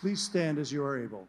Please stand as you are able.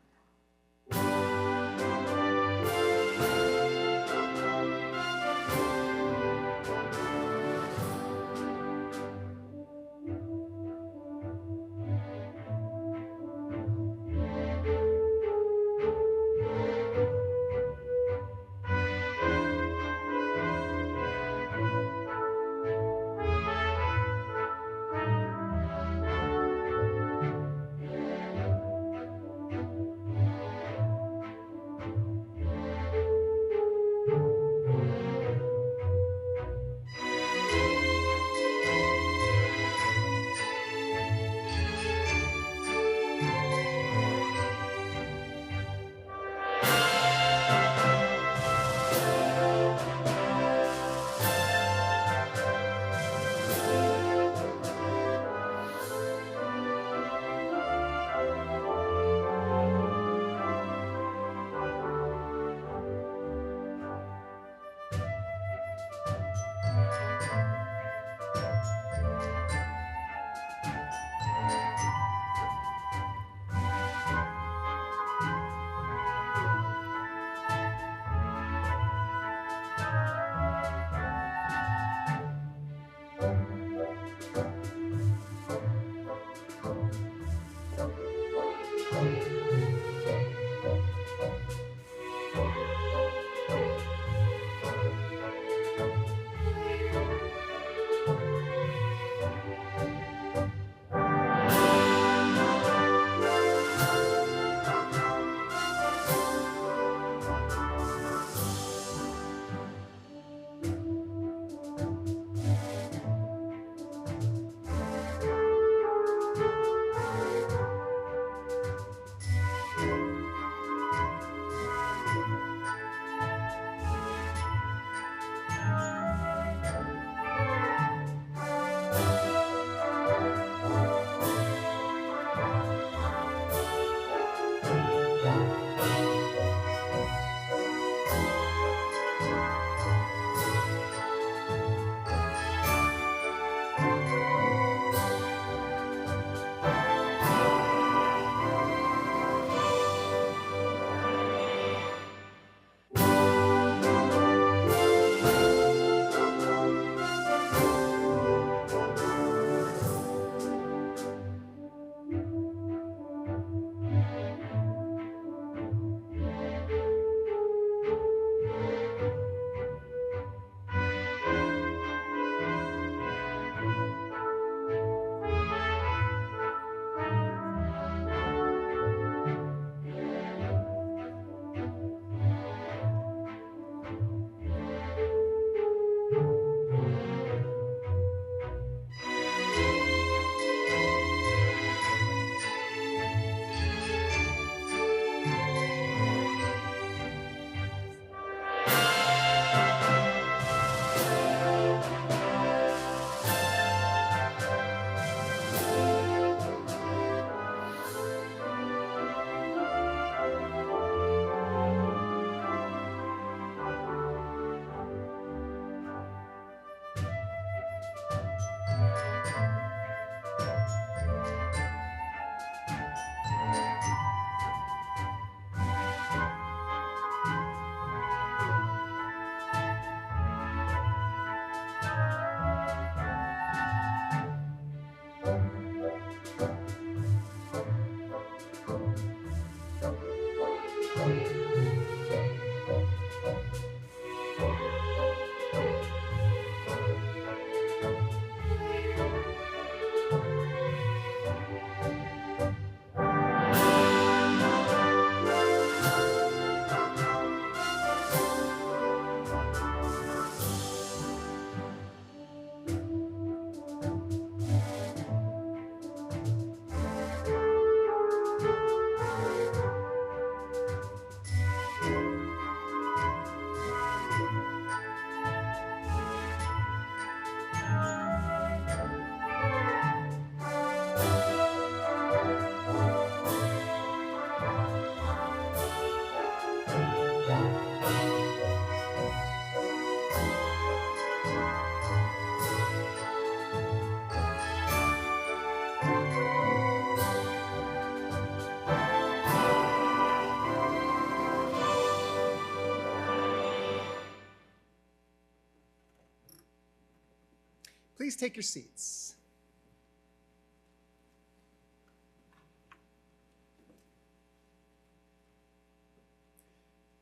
Please take your seats.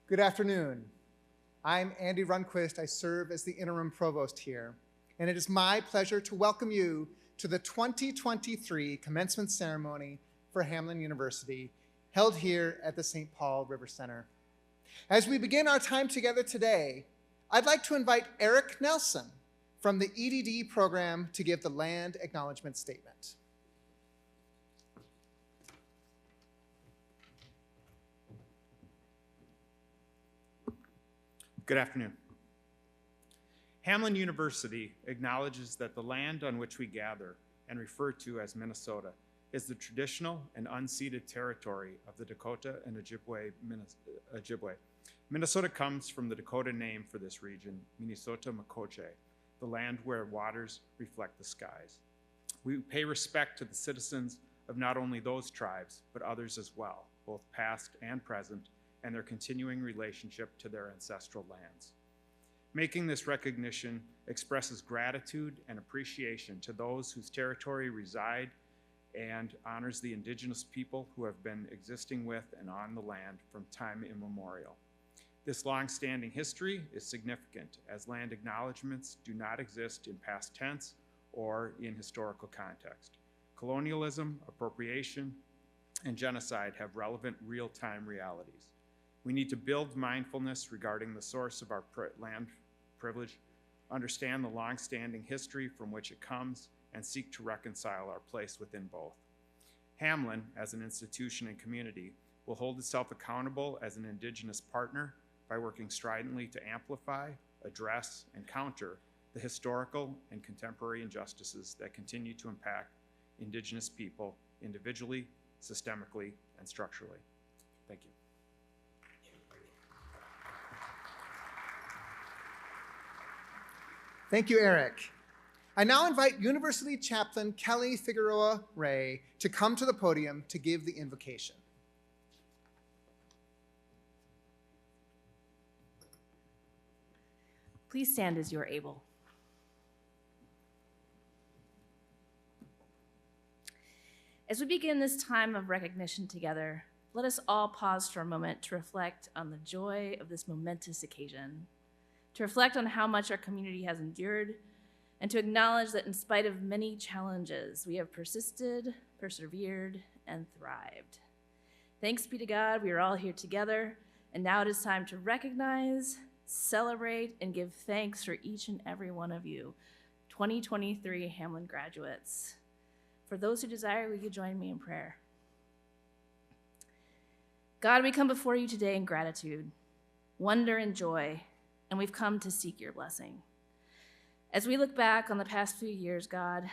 Good afternoon. I'm Andy Runquist. I serve as the interim provost here, and it is my pleasure to welcome you to the 2023 commencement ceremony for Hamline University, held here at the St. Paul RiverCentre. As we begin our time together today, I'd like to invite Eric Nelson from the EDD program to give the land acknowledgement statement. Good afternoon. Hamline University acknowledges that the land on which we gather and refer to as Minnesota is the traditional and unceded territory of the Dakota and Ojibwe. Minnesota comes from the Dakota name for this region, Minnesota Makoche, the land where waters reflect the skies. We pay respect to the citizens of not only those tribes, but others as well, both past and present, and their continuing relationship to their ancestral lands. Making this recognition expresses gratitude and appreciation to those whose territory reside and honors the indigenous people who have been existing with and on the land from time immemorial. This long-standing history is significant, as land acknowledgements do not exist in past tense or in historical context. Colonialism, appropriation, and genocide have relevant real-time realities. We need to build mindfulness regarding the source of our land privilege, understand the long-standing history from which it comes, and seek to reconcile our place within both. Hamline, as an institution and community, will hold itself accountable as an Indigenous partner by working stridently to amplify, address, and counter the historical and contemporary injustices that continue to impact Indigenous people individually, systemically, and structurally. Thank you. Thank you, Eric. I now invite University Chaplain Kelly Figueroa Ray to come to the podium to give the invocation. Please stand as you are able. As we begin this time of recognition together, let us all pause for a moment to reflect on the joy of this momentous occasion, to reflect on how much our community has endured, and to acknowledge that in spite of many challenges, we have persisted, persevered, and thrived. Thanks be to God, we are all here together, and now it is time to recognize, celebrate, and give thanks for each and every one of you, 2023 Hamline graduates. For those who desire, will you join me in prayer? God, we come before you today in gratitude, wonder, and joy, and we've come to seek your blessing. As we look back on the past few years, God,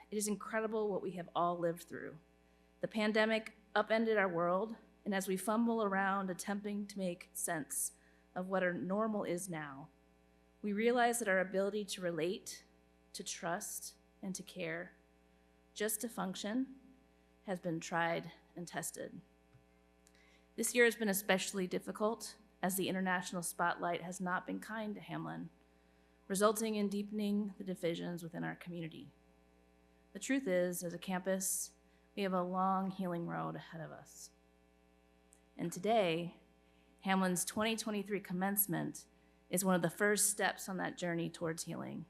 it is incredible what we have all lived through. The pandemic upended our world, and as we fumble around attempting to make sense of what our normal is now, we realize that our ability to relate, to trust, and to care, just to function, has been tried and tested. This year has been especially difficult, as the international spotlight has not been kind to Hamline, resulting in deepening the divisions within our community. The truth is, as a campus, we have a long healing road ahead of us. And today, Hamline's 2023 commencement is one of the first steps on that journey towards healing.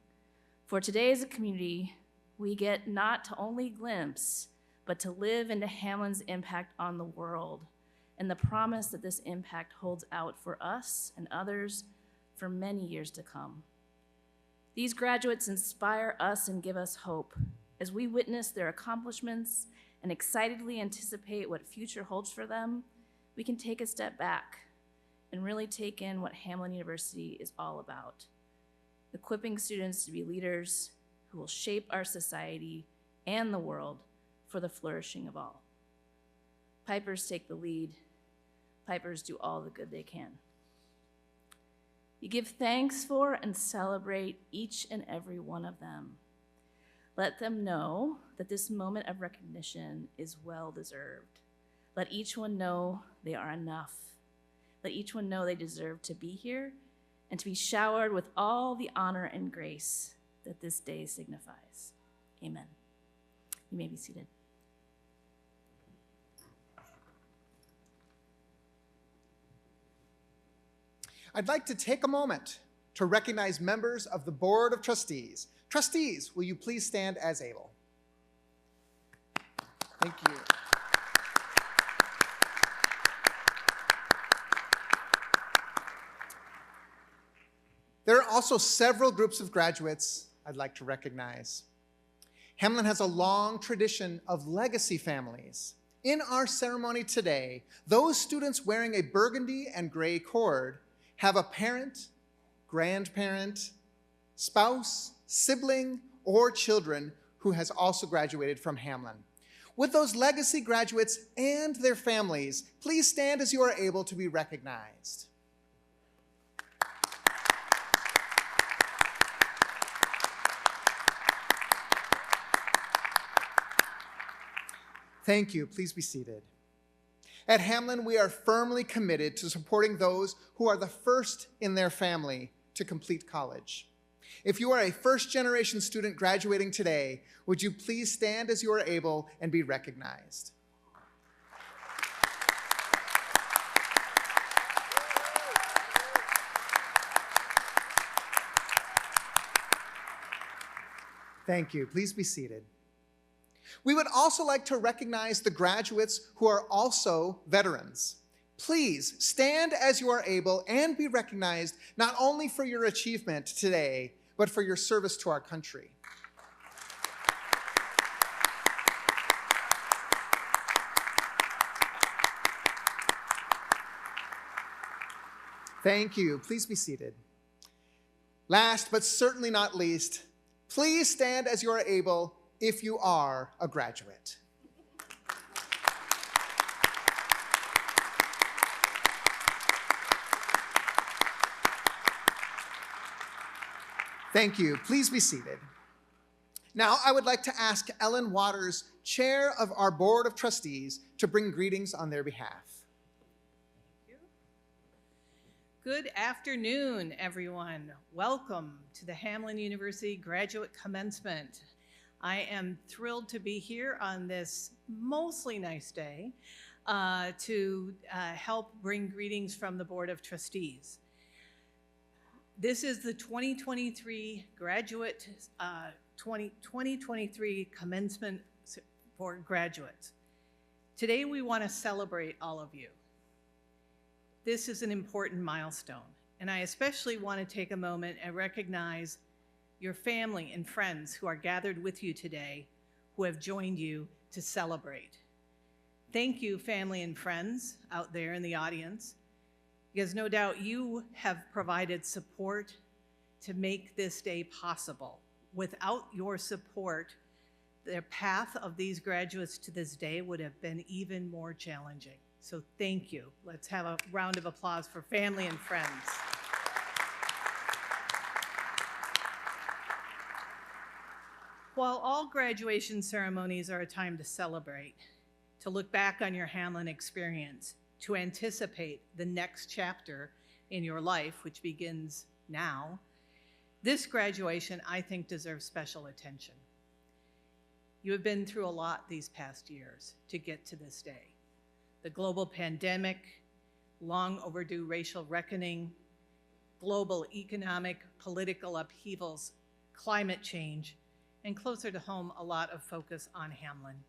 For today as a community, we get not to only glimpse, but to live into Hamline's impact on the world, and the promise that this impact holds out for us and others for many years to come. These graduates inspire us and give us hope as we witness their accomplishments and excitedly anticipate what future holds for them. We can take a step back and really take in what Hamline University is all about, equipping students to be leaders who will shape our society and the world for the flourishing of all. Pipers take the lead. Pipers do all the good they can. You give thanks for and celebrate each and every one of them. Let them know that this moment of recognition is well-deserved. Let each one know they are enough. Let each one know they deserve to be here and to be showered with all the honor and grace that this day signifies. Amen. You may be seated. I'd like to take a moment to recognize members of the Board of Trustees. Trustees, will you please stand as able? Thank you. There are also several groups of graduates I'd like to recognize. Hamline has a long tradition of legacy families. In our ceremony today, those students wearing a burgundy and gray cord have a parent, grandparent, spouse, sibling, or children who has also graduated from Hamline. Would those legacy graduates and their families please stand as you are able to be recognized? Thank you. Please be seated. At Hamline, we are firmly committed to supporting those who are the first in their family to complete college. If you are a first-generation student graduating today, would you please stand as you are able and be recognized? Thank you. Please be seated. We would also like to recognize the graduates who are also veterans. Please stand as you are able and be recognized not only for your achievement today, but for your service to our country. Thank you. Please be seated. Last but certainly not least, please stand as you are able if you are a graduate. Thank you. Please be seated. Now, I would like to ask Ellen Waters, Chair of our Board of Trustees, to bring greetings on their behalf. Thank you. Good afternoon, everyone. Welcome to the Hamline University Graduate Commencement. I am thrilled to be here on this mostly nice day to help bring greetings from the Board of Trustees. This is the 2023 graduate, 2023 commencement for graduates. Today we want to celebrate all of you. This is an important milestone, and I especially want to take a moment and recognize your family and friends who are gathered with you today, who have joined you to celebrate. Thank you, family and friends out there in the audience, because no doubt you have provided support to make this day possible. Without your support, the path of these graduates to this day would have been even more challenging. So thank you. Let's have a round of applause for family and friends. While all graduation ceremonies are a time to celebrate, to look back on your Hamline experience, to anticipate the next chapter in your life, which begins now, this graduation, I think, deserves special attention. You have been through a lot these past years to get to this day. The global pandemic, long overdue racial reckoning, global economic, political upheavals, climate change, and closer to home, a lot of focus on Hamline.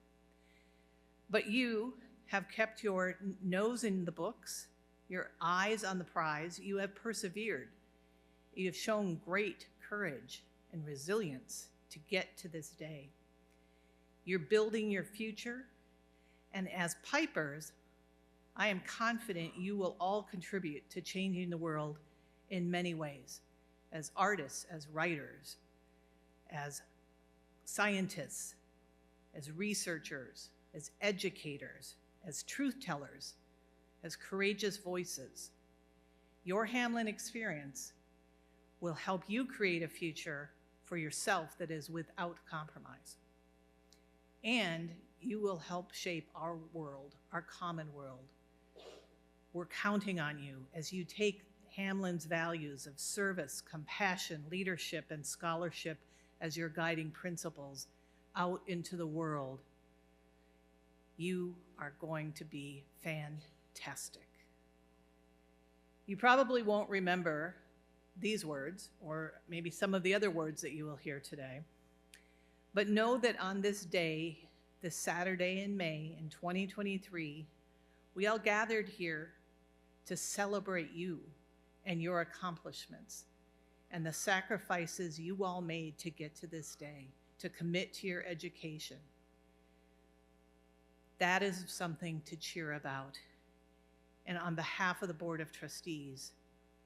But you have kept your nose in the books, your eyes on the prize. You have persevered. You have shown great courage and resilience to get to this day. You're building your future, and as pipers, I am confident you will all contribute to changing the world in many ways, as artists, as writers, as scientists, as researchers, as educators, as truth tellers, as courageous voices. Your Hamline experience will help you create a future for yourself that is without compromise. And you will help shape our world, our common world. We're counting on you as you take Hamline's values of service, compassion, leadership, and scholarship as your guiding principles out into the world, you are going to be fantastic. You probably won't remember these words, or maybe some of the other words that you will hear today, but know that on this day, this Saturday in May in 2023, we all gathered here to celebrate you and your accomplishments and the sacrifices you all made to get to this day, to commit to your education. That is something to cheer about. And on behalf of the Board of Trustees,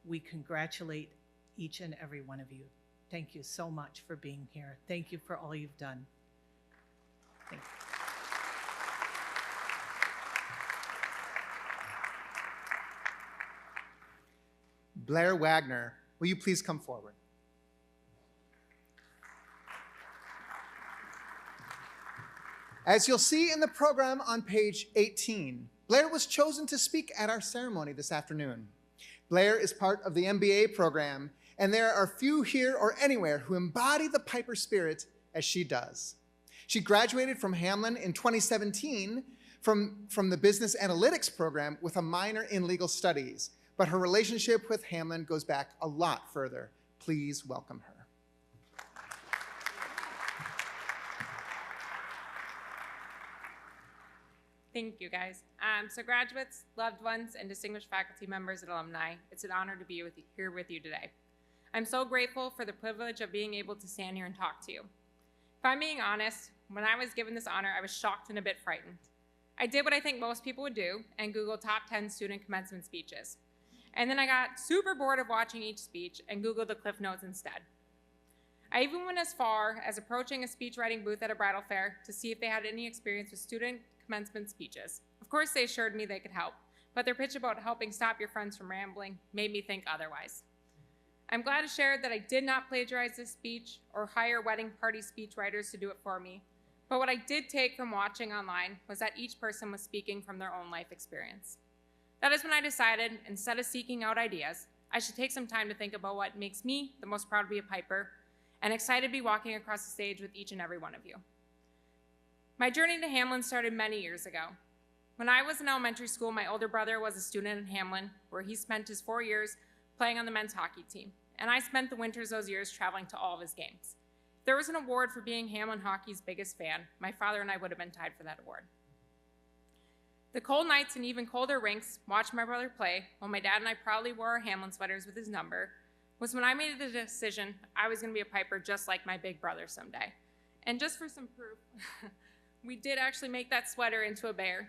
we congratulate each and every one of you. Thank you so much for being here. Thank you for all you've done. Thank you. Blair Wagner, will you please come forward? As you'll see in the program on page 18, Blair was chosen to speak at our ceremony this afternoon. Blair is part of the MBA program, and there are few here or anywhere who embody the Piper spirit as she does. She graduated from Hamline in 2017 from the Business Analytics program with a minor in legal studies, but her relationship with Hamline goes back a lot further. Please welcome her. Thank you, guys. So graduates, loved ones, and distinguished faculty members and alumni, it's an honor to be here with you today. I'm so grateful for the privilege of being able to stand here and talk to you. If I'm being honest, when I was given this honor, I was shocked and a bit frightened. I did what I think most people would do and Googled top 10 student commencement speeches. And then I got super bored of watching each speech and Googled the Cliff Notes instead. I even went as far as approaching a speech writing booth at a bridal fair to see if they had any experience with student commencement speeches. Of course, they assured me they could help, but their pitch about helping stop your friends from rambling made me think otherwise. I'm glad to share that I did not plagiarize this speech or hire wedding party speech writers to do it for me, but what I did take from watching online was that each person was speaking from their own life experience. That is when I decided, instead of seeking out ideas, I should take some time to think about what makes me the most proud to be a Piper and excited to be walking across the stage with each and every one of you. My journey to Hamline started many years ago. When I was in elementary school, my older brother was a student at Hamline, where he spent his 4 years playing on the men's hockey team, and I spent the winters those years traveling to all of his games. If there was an award for being Hamline hockey's biggest fan, my father and I would have been tied for that award. The cold nights and even colder rinks, watching my brother play, while my dad and I proudly wore our Hamline sweaters with his number, was when I made the decision I was going to be a Piper just like my big brother someday. And just for some proof, we did actually make that sweater into a bear.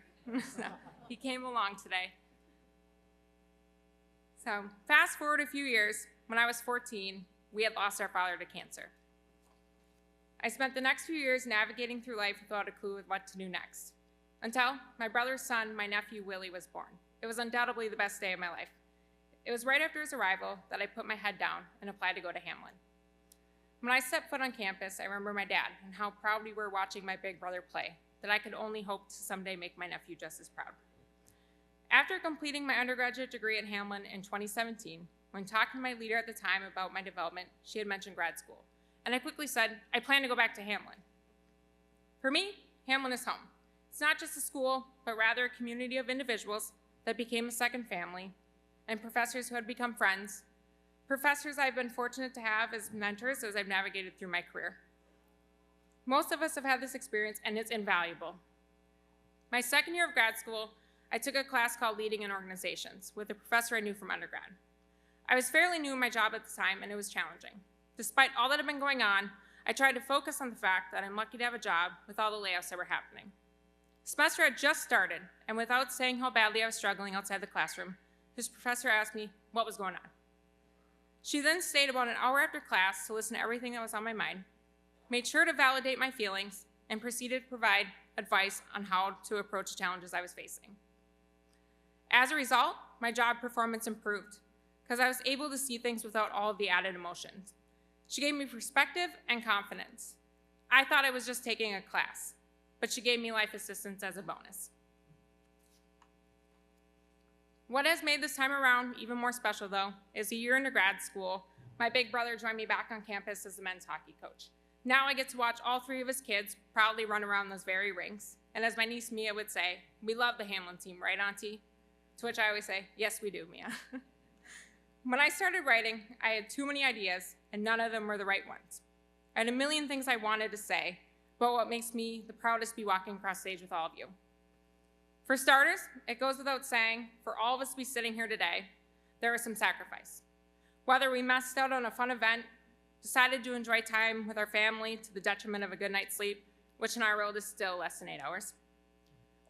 So he came along today. So fast forward a few years, when I was 14, we had lost our father to cancer. I spent the next few years navigating through life without a clue of what to do next. Until my brother's son, my nephew Willie, was born. It was undoubtedly the best day of my life. It was right after his arrival that I put my head down and applied to go to Hamline. When I stepped foot on campus, I remember my dad and how proud we were watching my big brother play, that I could only hope to someday make my nephew just as proud. After completing my undergraduate degree at Hamline in 2017, when talking to my leader at the time about my development, she had mentioned grad school. And I quickly said, I plan to go back to Hamline. For me, Hamline is home. It's not just a school, but rather a community of individuals that became a second family, and professors who had become friends, professors I've been fortunate to have as mentors as I've navigated through my career. Most of us have had this experience, and it's invaluable. My second year of grad school, I took a class called Leading in Organizations with a professor I knew from undergrad. I was fairly new in my job at the time, and it was challenging. Despite all that had been going on, I tried to focus on the fact that I'm lucky to have a job with all the layoffs that were happening. The semester had just started, and without saying how badly I was struggling outside the classroom, this professor asked me what was going on. She then stayed about an hour after class to listen to everything that was on my mind, made sure to validate my feelings, and proceeded to provide advice on how to approach the challenges I was facing. As a result, my job performance improved because I was able to see things without all of the added emotions. She gave me perspective and confidence. I thought I was just taking a class, but she gave me life assistance as a bonus. What has made this time around even more special, though, is a year into grad school, my big brother joined me back on campus as a men's hockey coach. Now I get to watch all 3 of his kids proudly run around those very rinks. And as my niece Mia would say, we love the Hamline team, right, Auntie? To which I always say, yes, we do, Mia. When I started writing, I had too many ideas, and none of them were the right ones. I had a million things I wanted to say, but what makes me the proudest to be walking across stage with all of you. For starters, it goes without saying, for all of us to be sitting here today, there was some sacrifice. Whether we missed out on a fun event, decided to enjoy time with our family to the detriment of a good night's sleep, which in our world is still less than 8 hours,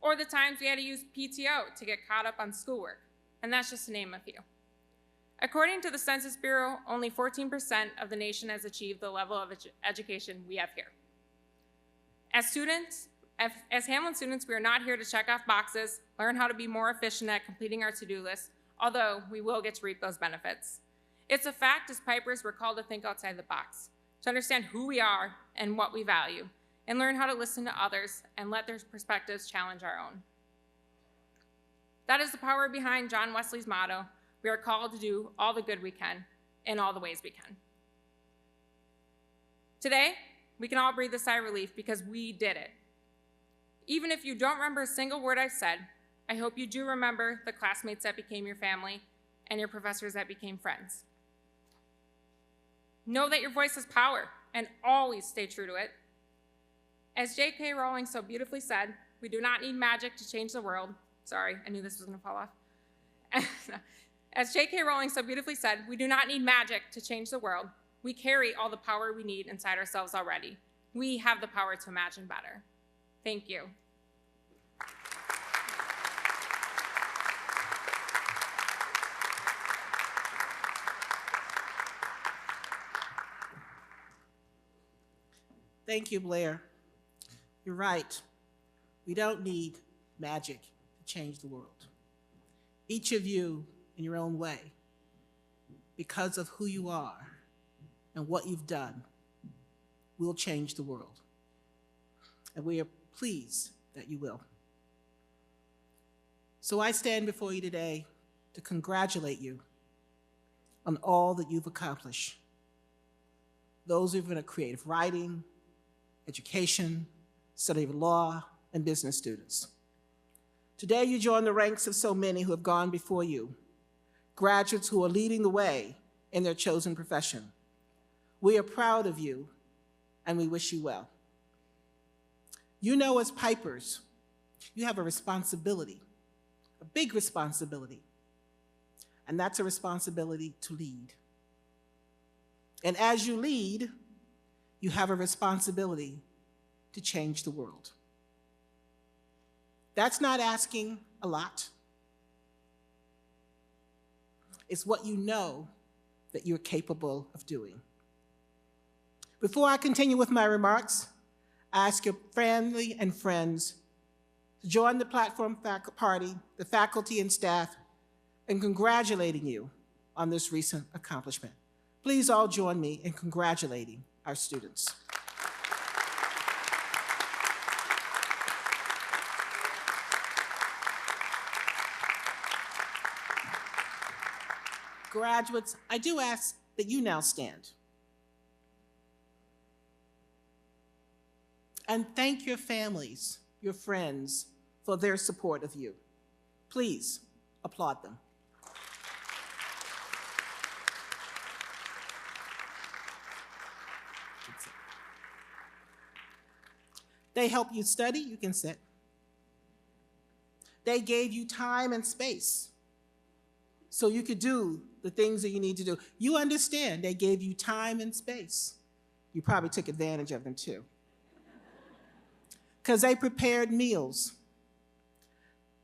or the times we had to use PTO to get caught up on schoolwork, and that's just to name a few. According to the Census Bureau, only 14% of the nation has achieved the level of education we have here. As Hamline students, we are not here to check off boxes, learn how to be more efficient at completing our to-do list, although we will get to reap those benefits. It's a fact as Pipers we're called to think outside the box, to understand who we are and what we value, and learn how to listen to others and let their perspectives challenge our own. That is the power behind John Wesley's motto, we are called to do all the good we can in all the ways we can. Today, we can all breathe a sigh of relief because we did it. Even if you don't remember a single word I've said, I hope you do remember the classmates that became your family and your professors that became friends. Know that your voice has power and always stay true to it. As J.K. Rowling so beautifully said, we do not need magic to change the world. Sorry, I knew this was gonna fall off. As J.K. Rowling so beautifully said, we do not need magic to change the world. We carry all the power we need inside ourselves already. We have the power to imagine better. Thank you. Thank you, Blair. You're right. We don't need magic to change the world. Each of you, in your own way, because of who you are and what you've done, will change the world. And we are pleased that you will. So I stand before you today to congratulate you on all that you've accomplished. Those who've been in creative writing, education, study of law, and business students. Today you join the ranks of so many who have gone before you, graduates who are leading the way in their chosen profession. We are proud of you, and we wish you well. You know, as Pipers, you have a responsibility, a big responsibility, and that's a responsibility to lead. And as you lead, you have a responsibility to change the world. That's not asking a lot. It's what you know that you're capable of doing. Before I continue with my remarks, I ask your family and friends to join the platform party, the faculty and staff, in congratulating you on this recent accomplishment. Please all join me in congratulating our students. Graduates, I do ask that you now stand. And thank your families, your friends, for their support of you. Please applaud them. They helped you study, you can sit. They gave you time and space so you could do the things that you need to do. You understand they gave you time and space. You probably took advantage of them too. Because they prepared meals.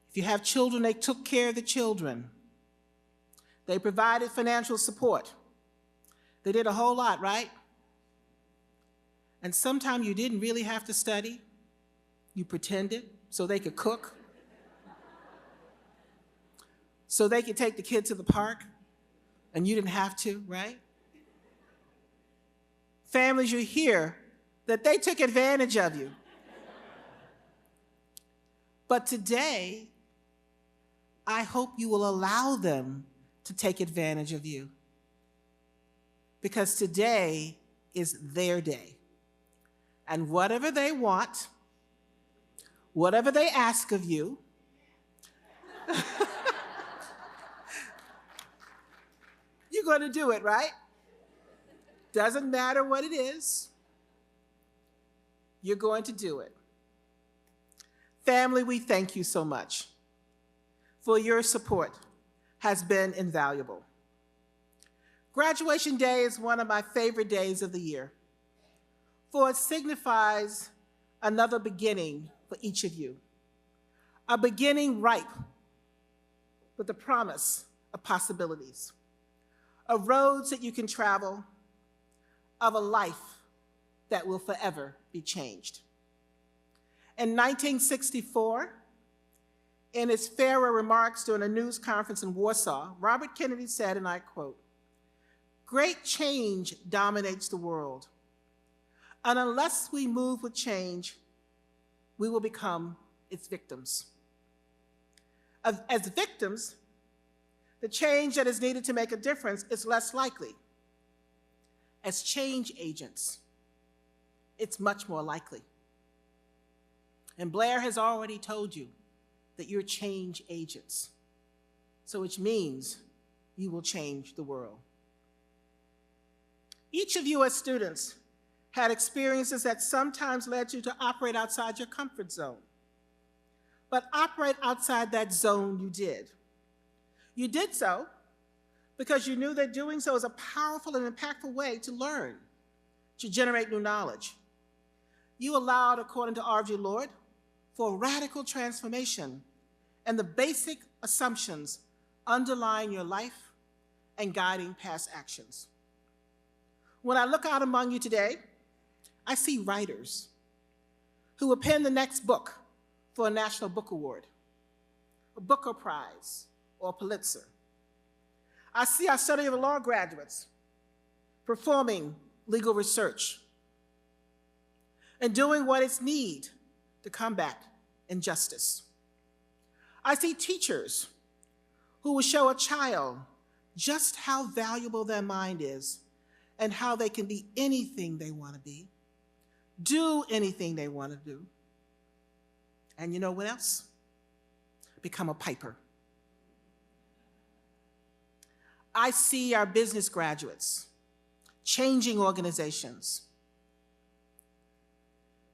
If you have children, they took care of the children. They provided financial support. They did a whole lot, right? And sometimes you didn't really have to study. You pretended so they could cook, so they could take the kid to the park, and you didn't have to, right? Families, you hear that they took advantage of you. But today, I hope you will allow them to take advantage of you. Because today is their day. And whatever they want, whatever they ask of you, you're going to do it, right? Doesn't matter what it is, you're going to do it. Family, we thank you so much for your support. Has been invaluable. Graduation day is one of my favorite days of the year, for it signifies another beginning for each of you, a beginning ripe with the promise of possibilities, of roads that you can travel, of a life that will forever be changed. In 1964, in his farewell remarks during a news conference in Warsaw, Robert Kennedy said, and I quote, "Great change dominates the world, and unless we move with change, we will become its victims. As victims, the change that is needed to make a difference is less likely. As change agents, it's much more likely." And Blair has already told you that you're change agents, so which means you will change the world. Each of you as students had experiences that sometimes led you to operate outside your comfort zone. But operate outside that zone you did. You did so because you knew that doing so is a powerful and impactful way to learn, to generate new knowledge. You allowed, according to R.G. Lord, for radical transformation and the basic assumptions underlying your life and guiding past actions. When I look out among you today, I see writers who will pen the next book for a National Book Award, a Booker Prize, or a Pulitzer. I see our study of law graduates performing legal research and doing what is needed to combat injustice. I see teachers who will show a child just how valuable their mind is and how they can be anything they want to be, do anything they want to do. And you know what else? Become a piper. I see our business graduates changing organizations,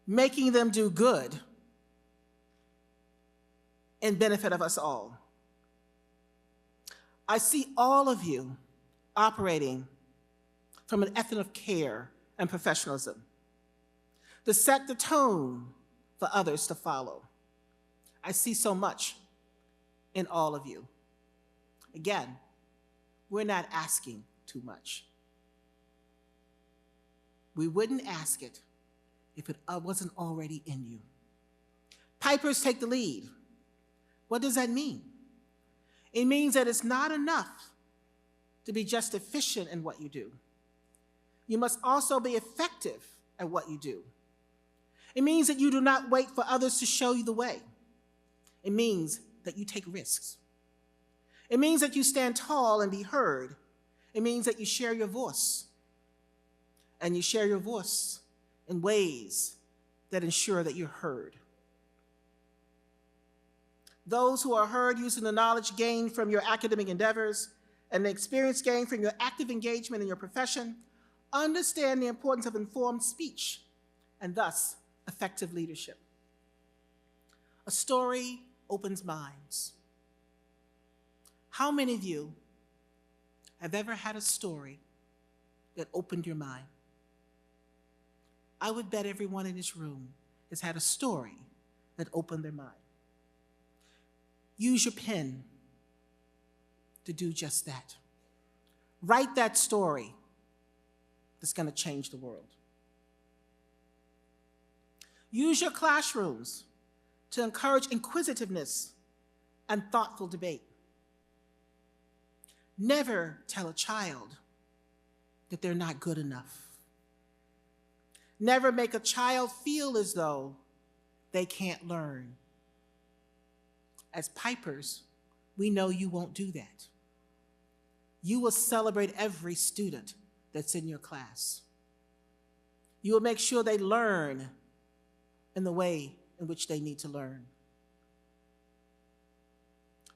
making them do good in benefit of us all. I see all of you operating from an ethic of care and professionalism to set the tone for others to follow. I see so much in all of you. Again, we're not asking too much. We wouldn't ask it if it wasn't already in you. Pipers take the lead. What does that mean? It means that it's not enough to be just efficient in what you do. You must also be effective at what you do. It means that you do not wait for others to show you the way. It means that you take risks. It means that you stand tall and be heard. It means that you share your voice. And you share your voice in ways that ensure that you're heard. Those who are heard using the knowledge gained from your academic endeavors and the experience gained from your active engagement in your profession understand the importance of informed speech and thus effective leadership. A story opens minds. How many of you have ever had a story that opened your mind? I would bet everyone in this room has had a story that opened their mind. Use your pen to do just that. Write that story that's going to change the world. Use your classrooms to encourage inquisitiveness and thoughtful debate. Never tell a child that they're not good enough. Never make a child feel as though they can't learn. As pipers, we know you won't do that. You will celebrate every student that's in your class. You will make sure they learn in the way in which they need to learn.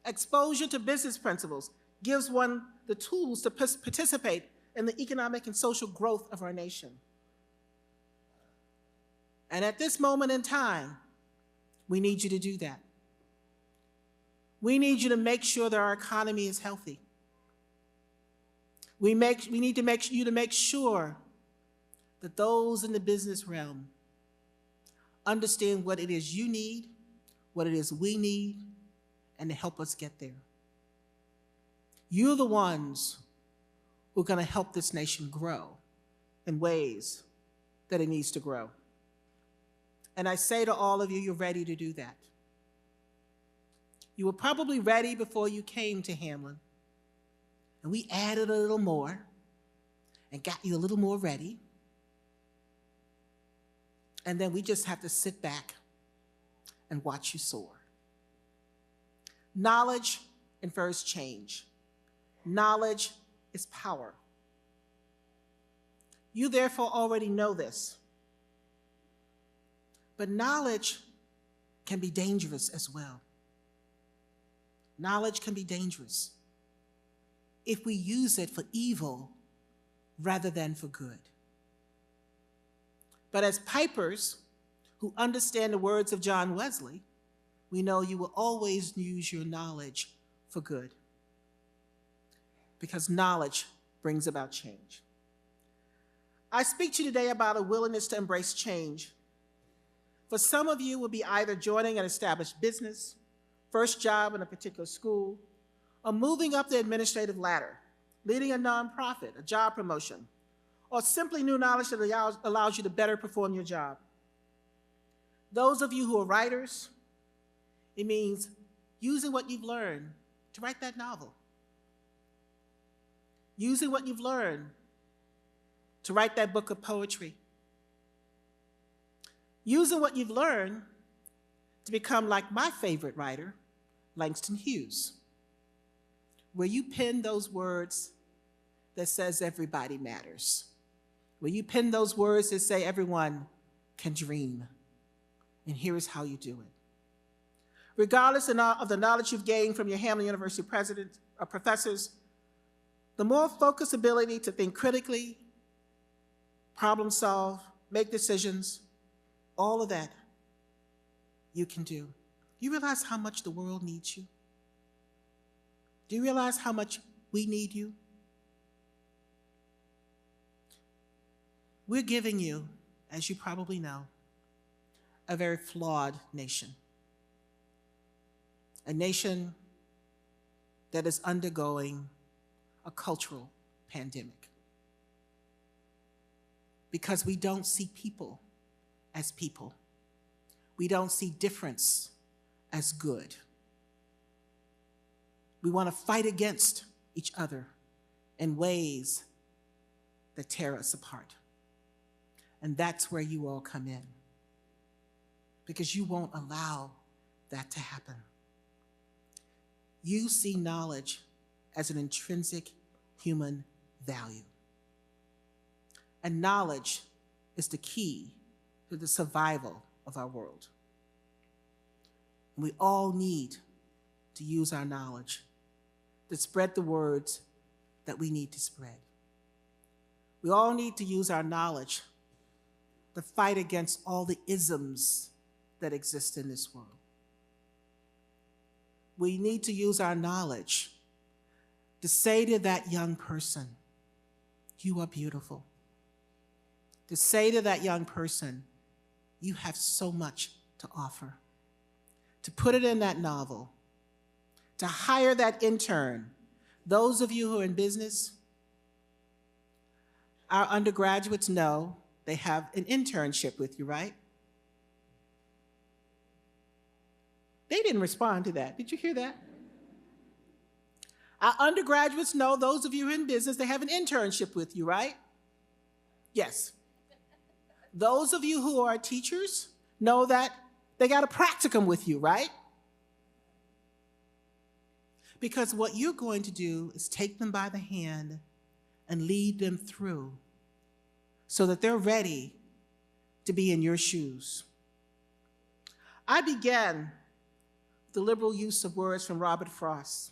Exposure to business principles gives one the tools to participate in the economic and social growth of our nation. And at this moment in time, we need you to do that. We need you to make sure that our economy is healthy. We need to make sure that those in the business realm understand what it is you need, what it is we need, and to help us get there. You're the ones who are going to help this nation grow in ways that it needs to grow. And I say to all of you, you're ready to do that. You were probably ready before you came to Hamline, and we added a little more and got you a little more ready. And then we just have to sit back and watch you soar. Knowledge infers change. Knowledge is power. You therefore already know this. But knowledge can be dangerous as well. Knowledge can be dangerous if we use it for evil rather than for good. But as pipers who understand the words of John Wesley, we know you will always use your knowledge for good, because knowledge brings about change. I speak to you today about a willingness to embrace change. For some of you will be either joining an established business, first job in a particular school, or moving up the administrative ladder, leading a nonprofit, a job promotion, or simply new knowledge that allows you to better perform your job. Those of you who are writers, it means using what you've learned to write that novel. Using what you've learned to write that book of poetry. Using what you've learned to become like my favorite writer, Langston Hughes, where you pen those words that says everybody matters. Where you pen those words that say everyone can dream. And here is how you do it. Regardless of the knowledge you've gained from your Hamline University president or professors, the more focused ability to think critically, problem solve, make decisions, all of that you can do. Do you realize how much the world needs you? Do you realize how much we need you? We're giving you, as you probably know, a very flawed nation. A nation that is undergoing a cultural pandemic. Because we don't see people as people. We don't see difference as good. We want to fight against each other in ways that tear us apart. And that's where you all come in, because you won't allow that to happen. You see knowledge as an intrinsic human value. And knowledge is the key to the survival of our world. And we all need to use our knowledge to spread the words that we need to spread. We all need to use our knowledge to fight against all the isms that exist in this world. We need to use our knowledge to say to that young person, you are beautiful. To say to that young person, you have so much to offer. To put it in that novel. To hire that intern. Those of you who are in business, our undergraduates know they have an internship with you, right? They didn't respond to that. Did you hear that? Our undergraduates know, those of you in business, they have an internship with you, right? Yes. Those of you who are teachers know that they got a practicum with you, right? Because what you're going to do is take them by the hand and lead them through so that they're ready to be in your shoes. I began the liberal use of words from Robert Frost,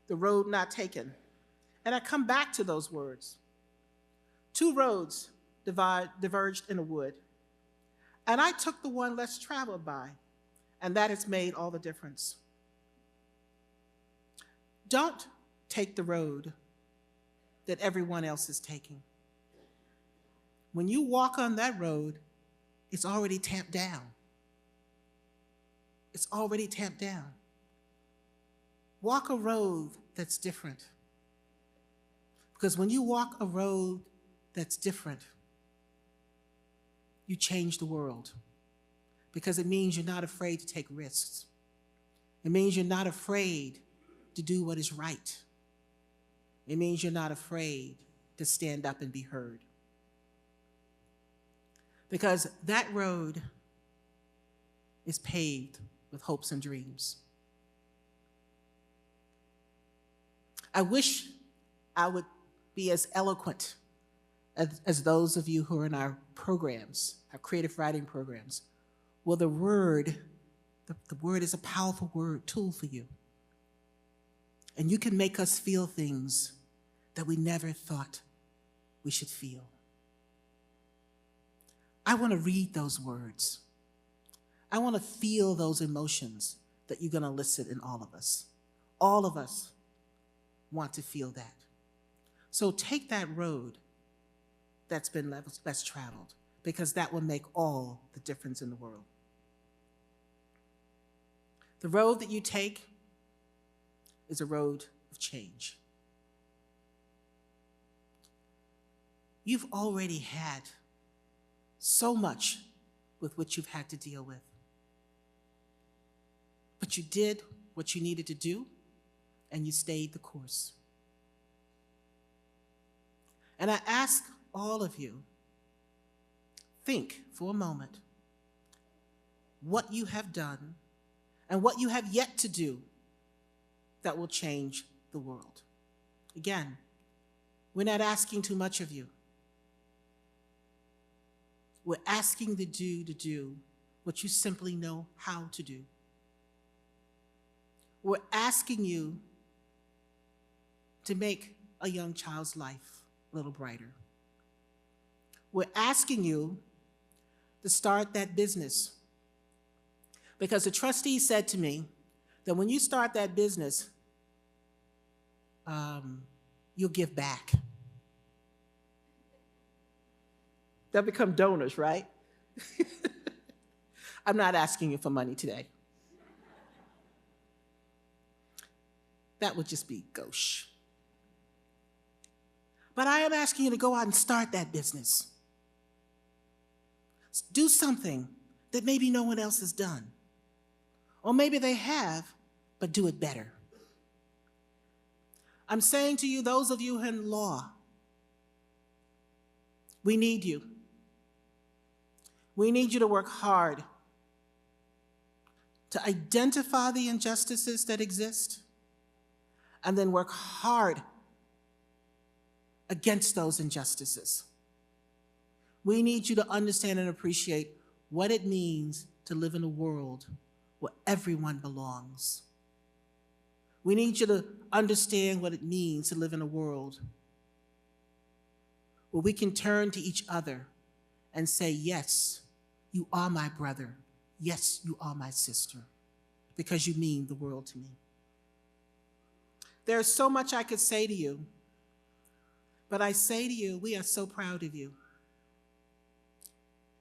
the road not taken, and I come back to those words. Two roads diverged in a wood, and I took the one less traveled by, and that has made all the difference. Don't take the road that everyone else is taking. When you walk on that road, it's already tamped down. It's already tamped down. Walk a road that's different. Because when you walk a road that's different, you change the world. Because it means you're not afraid to take risks. It means you're not afraid to do what is right. It means you're not afraid to stand up and be heard. Because that road is paved with hopes and dreams. I wish I would be as eloquent as those of you who are in our programs, our creative writing programs. Well, the word is a powerful tool for you. And you can make us feel things that we never thought we should feel. I want to read those words. I want to feel those emotions that you're going to elicit in all of us. All of us want to feel that. So take that road that's been less traveled, because that will make all the difference in the world. The road that you take is a road of change. You've already had so much with which you've had to deal with. But you did what you needed to do, and you stayed the course. And I ask all of you, think for a moment what you have done and what you have yet to do that will change the world. Again, we're not asking too much of you. We're asking you to do what you simply know how to do. We're asking you to make a young child's life a little brighter. We're asking you to start that business. Because the trustee said to me that when you start that business, you'll give back. They'll become donors, right? I'm not asking you for money today. That would just be gauche. But I am asking you to go out and start that business. Do something that maybe no one else has done. Or maybe they have, but do it better. I'm saying to you, those of you in law, we need you. We need you to work hard to identify the injustices that exist and then work hard against those injustices. We need you to understand and appreciate what it means to live in a world where everyone belongs. We need you to understand what it means to live in a world where we can turn to each other and say, yes, you are my brother. Yes, you are my sister, because you mean the world to me. There's so much I could say to you, but I say to you, we are so proud of you.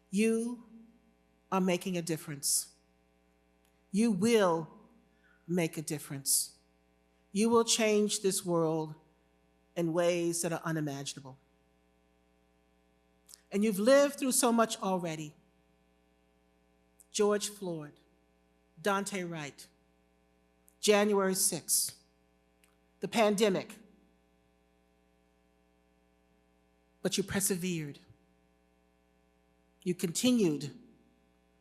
You are making a difference. You will make a difference. You will change this world in ways that are unimaginable. And you've lived through so much already. George Floyd, Dante Wright, January 6th, the pandemic. But you persevered. You continued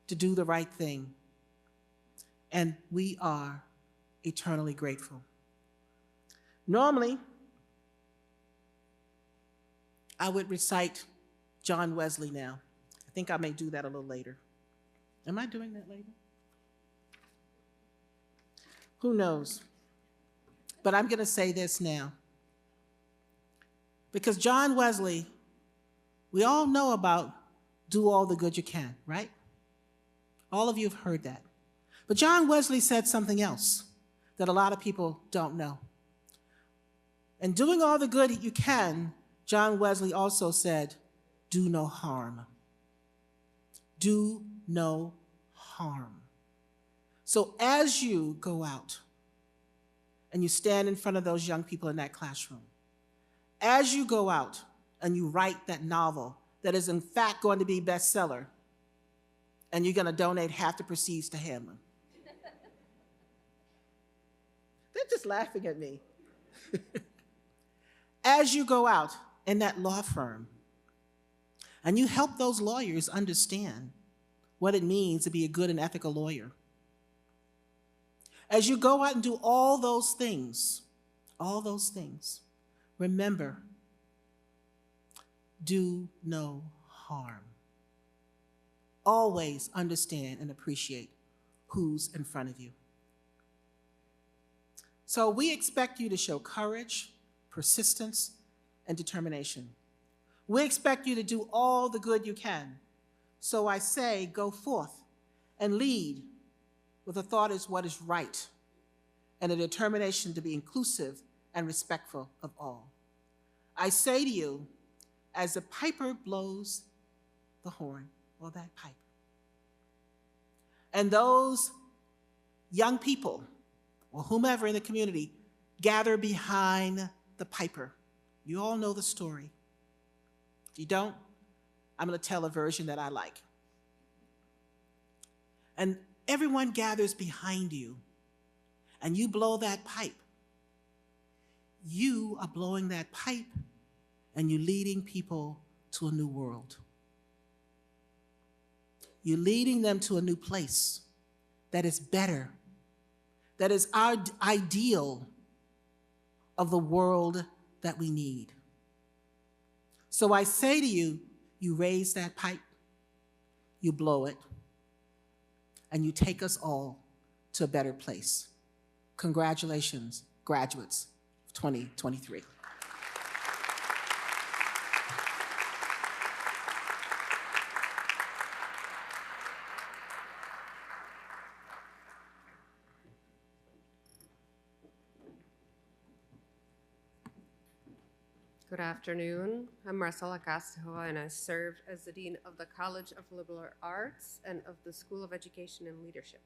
to do the right thing. And we are eternally grateful. Normally, I would recite John Wesley now. think I may do that a little later. Am I doing that later? Who knows? But I'm going to say this now. Because John Wesley, we all know about do all the good you can, right? All of you have heard that. But John Wesley said something else that a lot of people don't know. And doing all the good you can, John Wesley also said, do no harm. Do no harm. So as you go out and you stand in front of those young people in that classroom, as you go out and you write that novel that is in fact going to be bestseller, and you're going to donate half the proceeds to Hamline. They're just laughing at me. As you go out in that law firm and you help those lawyers understand what it means to be a good and ethical lawyer, as you go out and do all those things, remember, do no harm. Always understand and appreciate who's in front of you. So we expect you to show courage, persistence, and determination. We expect you to do all the good you can. So I say, go forth and lead with a thought is what is right and a determination to be inclusive and respectful of all. I say to you, as the piper blows the horn, or that pipe, and those young people or whomever in the community gather behind the piper. You all know the story. If you don't, I'm going to tell a version that I like. And everyone gathers behind you, and you blow that pipe. You are blowing that pipe, and you're leading people to a new world. You're leading them to a new place that is better, that is our ideal of the world that we need. So I say to you, you raise that pipe, you blow it, and you take us all to a better place. Congratulations, graduates of 2023. Good afternoon. I'm Marcela Castillo, and I serve as the Dean of the College of Liberal Arts and of the School of Education and Leadership.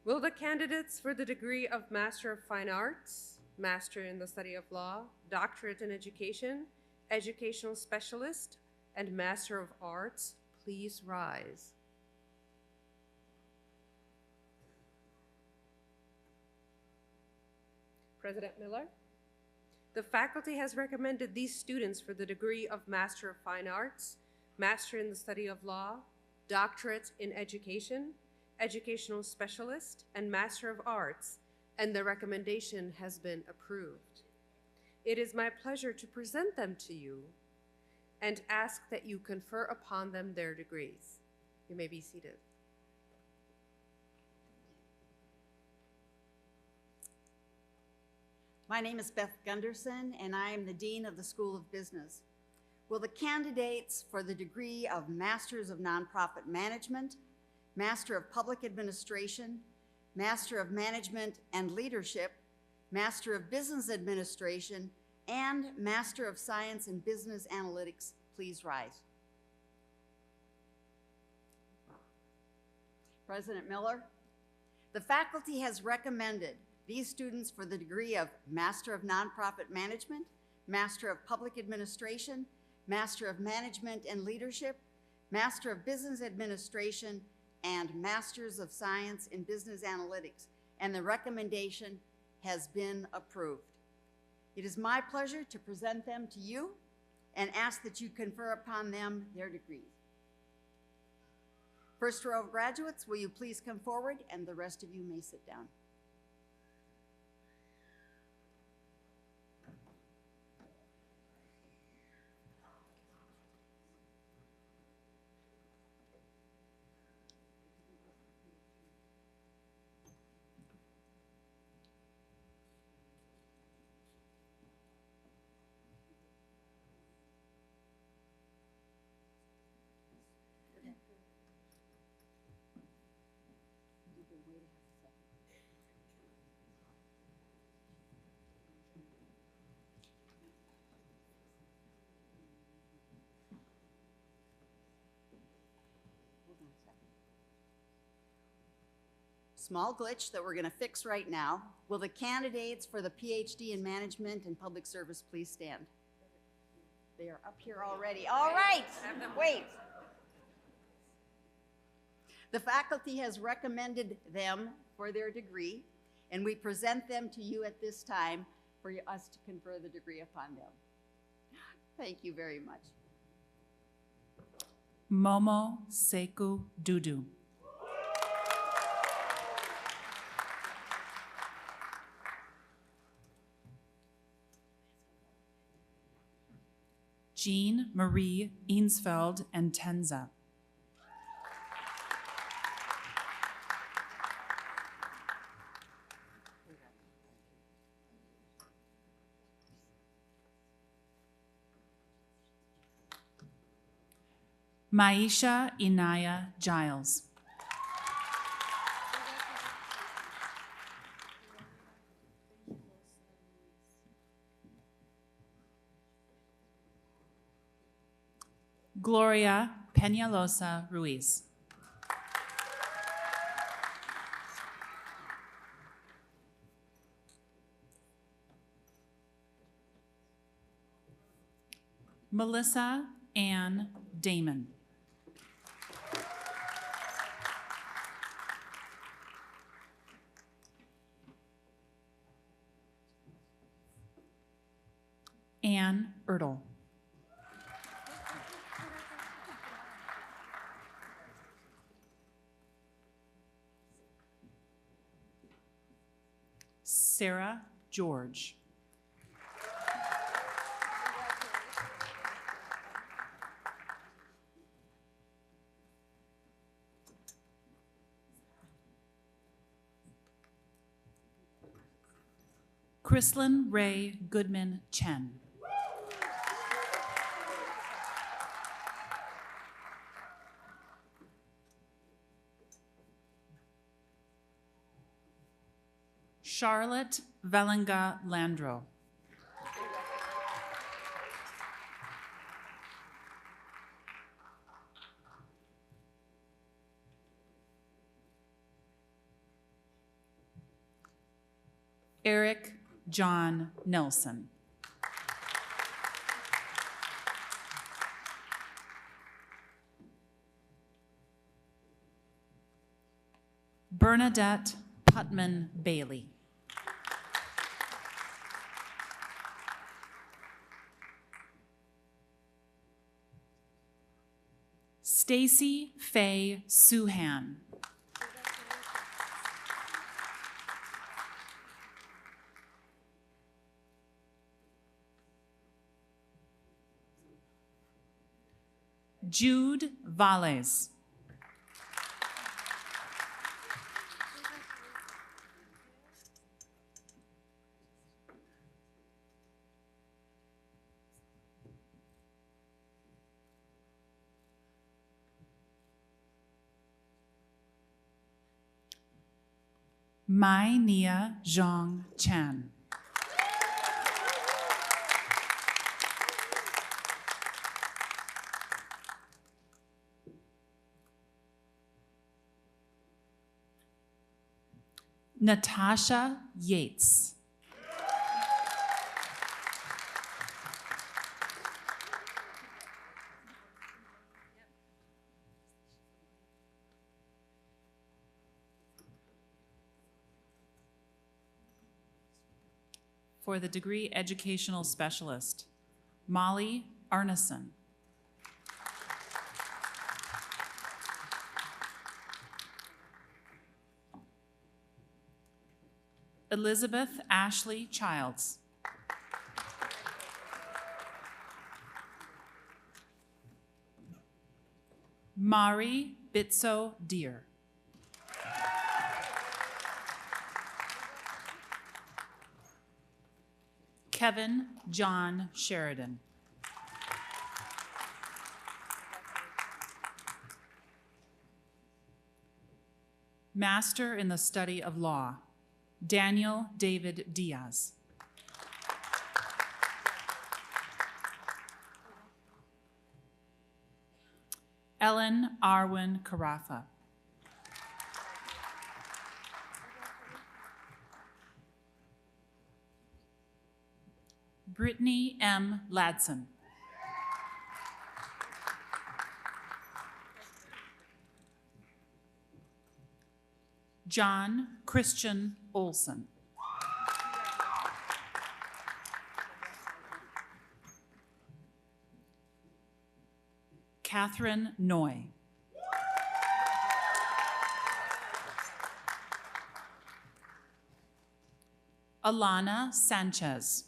Will the candidates for the degree of Master of Fine Arts, Master in the Study of Law, Doctorate in Education, Educational Specialist, and Master of Arts please rise? President Miller? The faculty has recommended these students for the degree of Master of Fine Arts, Master in the Study of Law, Doctorate in Education, Educational Specialist, and Master of Arts, and the recommendation has been approved. It is my pleasure to present them to you and ask that you confer upon them their degrees. You may be seated. My name is Beth Gunderson, and I am the Dean of the School of Business. Will the candidates for the degree of Masters of Nonprofit Management, Master of Public Administration, Master of Management and Leadership, Master of Business Administration, and Master of Science in Business Analytics please rise? President Miller, the faculty has recommended these students for the degree of Master of Nonprofit Management, Master of Public Administration, Master of Management and Leadership, Master of Business Administration, and Masters of Science in Business Analytics, and the recommendation has been approved. It is my pleasure to present them to you and ask that you confer upon them their degrees. First row of graduates, will you please come forward, and the rest of you may sit down. Small glitch that we're going to fix right now. Will the candidates for the PhD in Management and Public Service please stand? They are up here already. All right, wait. The faculty has recommended them for their degree, and we present them to you at this time for us to confer the degree upon them. Thank you very much. Momo Seku Dudu. Jean Marie Eansfeld and Tenza. Maisha Inaya Giles. Gloria Peñalosa Ruiz. Melissa Ann Damon. Ann Ertl. Sarah George. Chrislyn Ray Goodman Chen. Charlotte Velenga Landro. Eric John Nelson. Bernadette Putman Bailey. Stacy Faye Suhan. Jude Valles. Mai Nia Zhang Chan. Natasha Yates. For the degree Educational Specialist, Molly Arneson. Elizabeth Ashley Childs. Mari Bitso Deer. Kevin John Sheridan. Master in the Study of Law, Daniel David Diaz. Ellen Arwin Carafa. Brittany M. Ladson. John Christian Olson. Catherine Noy. Alana Sanchez.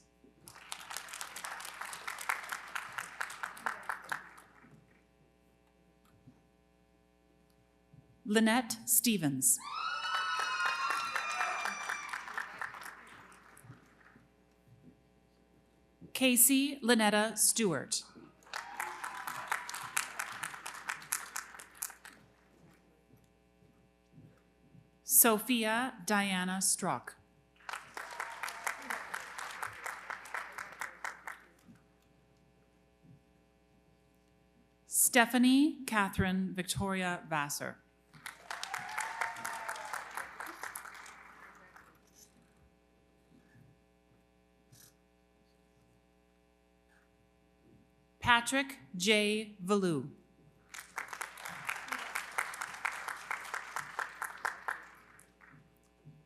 Lynette Stevens. Casey Lynetta Stewart. Sophia Diana Strzok. Stephanie Catherine Victoria Vassar. Patrick J. Valou.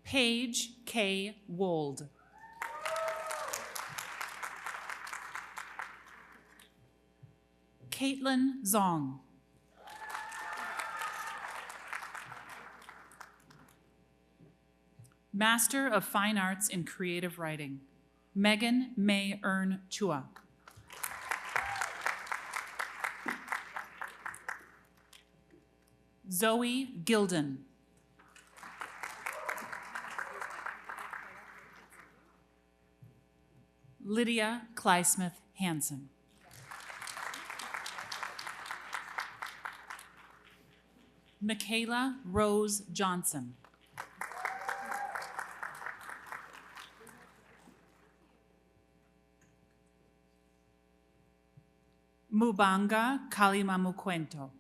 Paige K. Wold. Caitlin Zong. Master of Fine Arts in Creative Writing, Megan May Earn Chua. Zoe Gilden. Lydia Clysmith Hansen. Michaela Rose Johnson. Mubanga Kalimamukwento.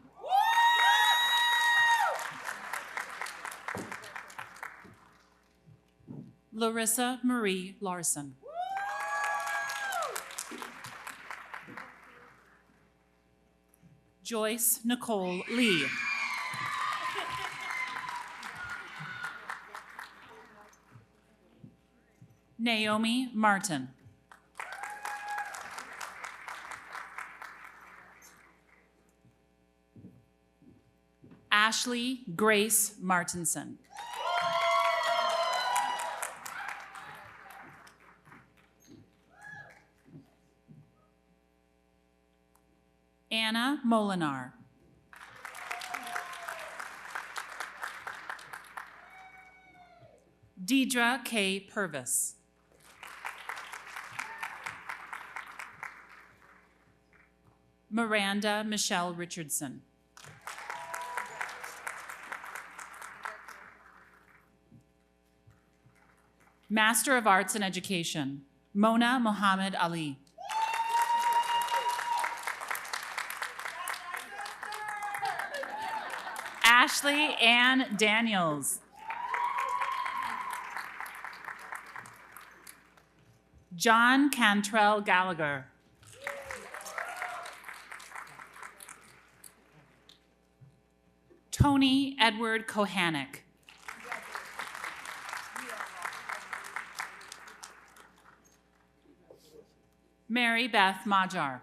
Larissa Marie Larson. Joyce Nicole Lee. Naomi Martin. Ashley Grace Martinson. Anna Molinar. Deidre K. Purvis. Miranda Michelle Richardson. Master of Arts in Education, Mona Mohammed Ali. Ashley Ann Daniels. John Cantrell Gallagher. Tony Edward Kohanic. Mary Beth Majar.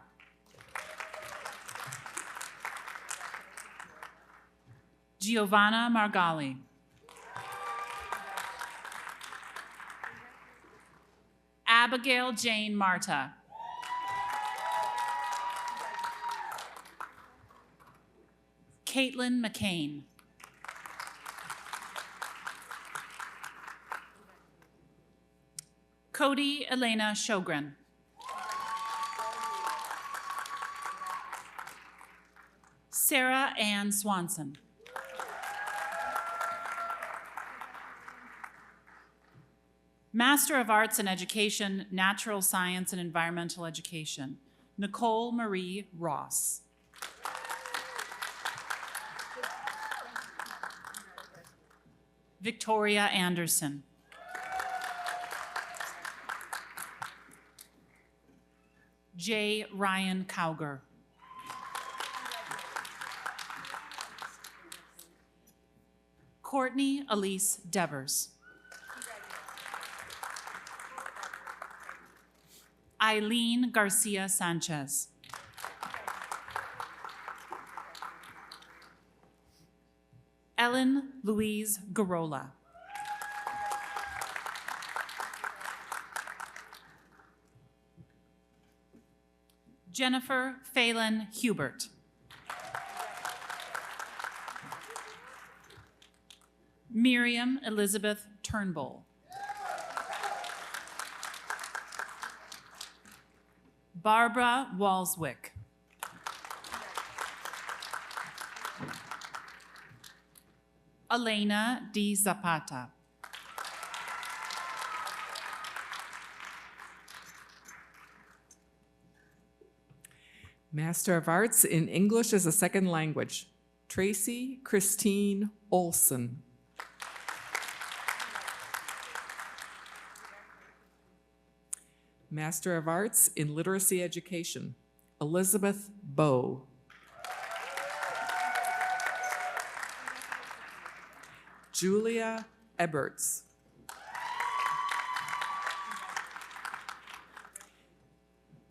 Giovanna Margali. Abigail Jane Marta. Caitlin McCain. Cody Elena Sjogren. Sarah Ann Swanson. Master of Arts in Education, Natural Science and Environmental Education, Nicole Marie Ross. Victoria Anderson. J. Ryan Cowger. Courtney Elise Devers. Eileen Garcia Sanchez. Ellen Louise Garola. Jennifer Phelan Hubert. Miriam Elizabeth Turnbull. Barbara Walswick. Elena D. Zapata. Master of Arts in English as a Second Language, Tracy Christine Olson. Master of Arts in Literacy Education, Elizabeth Bowe. Julia Eberts.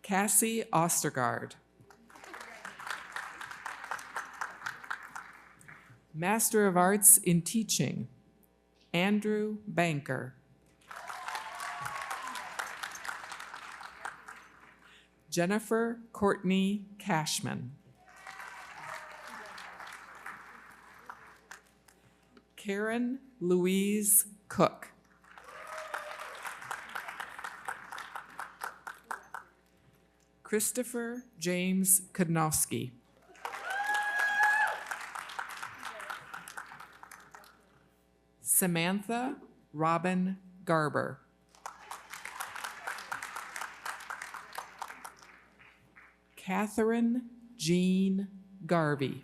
Cassie Ostergaard. Master of Arts in Teaching, Andrew Banker. Jennifer Courtney Cashman. Karen Louise Cook. Christopher James Kodnowski. Samantha Robin Garber. Catherine Jean Garvey.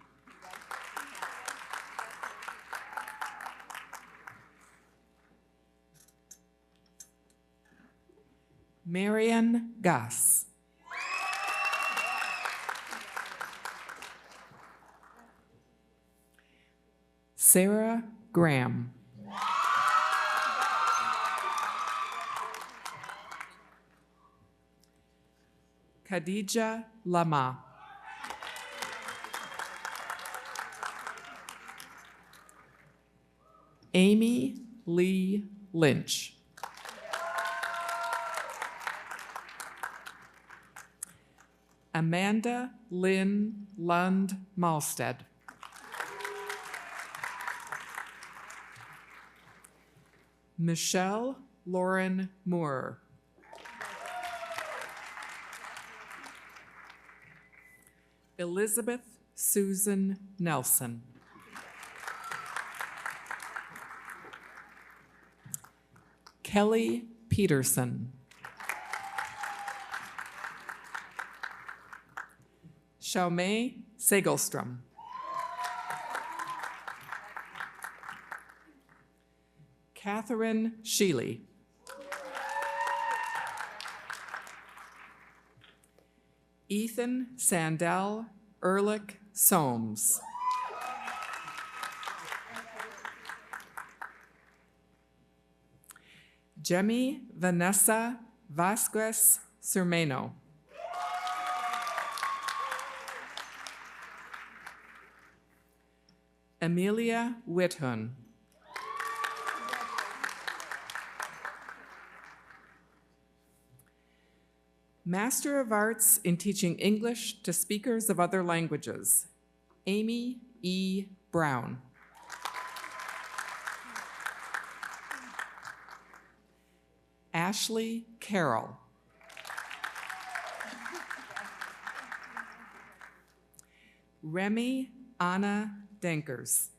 Marian Gass. Sarah Graham. Khadija Lama. Amy Lee Lynch. Amanda Lynn Lund Malstead. Michelle Lauren Moore. Elizabeth Susan Nelson. Kelly Peterson. Xiaomei Segelstrom. Catherine Sheely. Ethan Sandell Ehrlich Soames. Jemmy Vanessa Vasquez Cermeno. Amelia Withun. Master of Arts in Teaching English to Speakers of Other Languages, Amy E. Brown. Ashley Carroll. Remy Anna Denkers.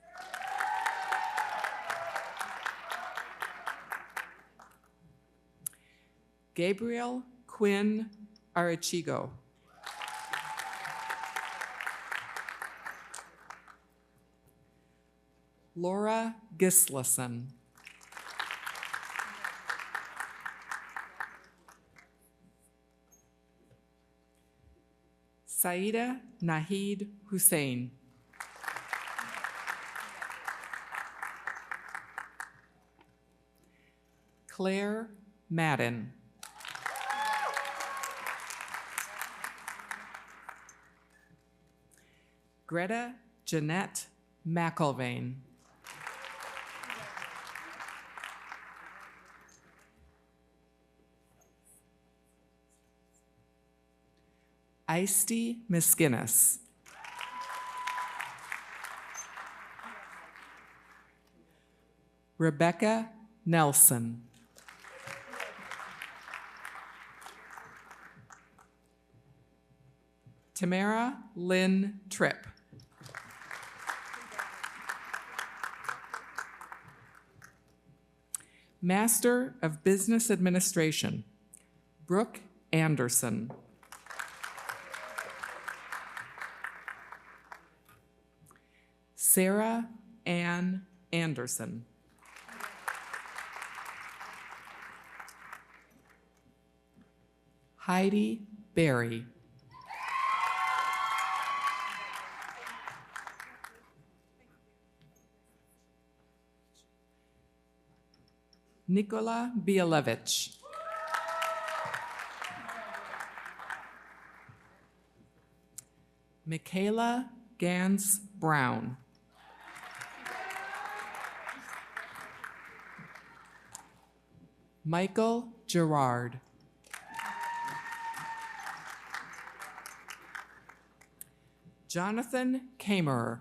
Gabriel Quinn Arachigo. Laura Gislason. Saida Nahid Hussein. Claire Madden. Greta Jeanette McIlvain. Isti Miskinnis. Rebecca Nelson. Tamara Lynn Tripp. Master of Business Administration, Brooke Anderson. Sarah Ann Anderson. Heidi Berry. Nikola Bielewicz. Michaela Gans Brown. Michael Gerard. Jonathan Kamerer.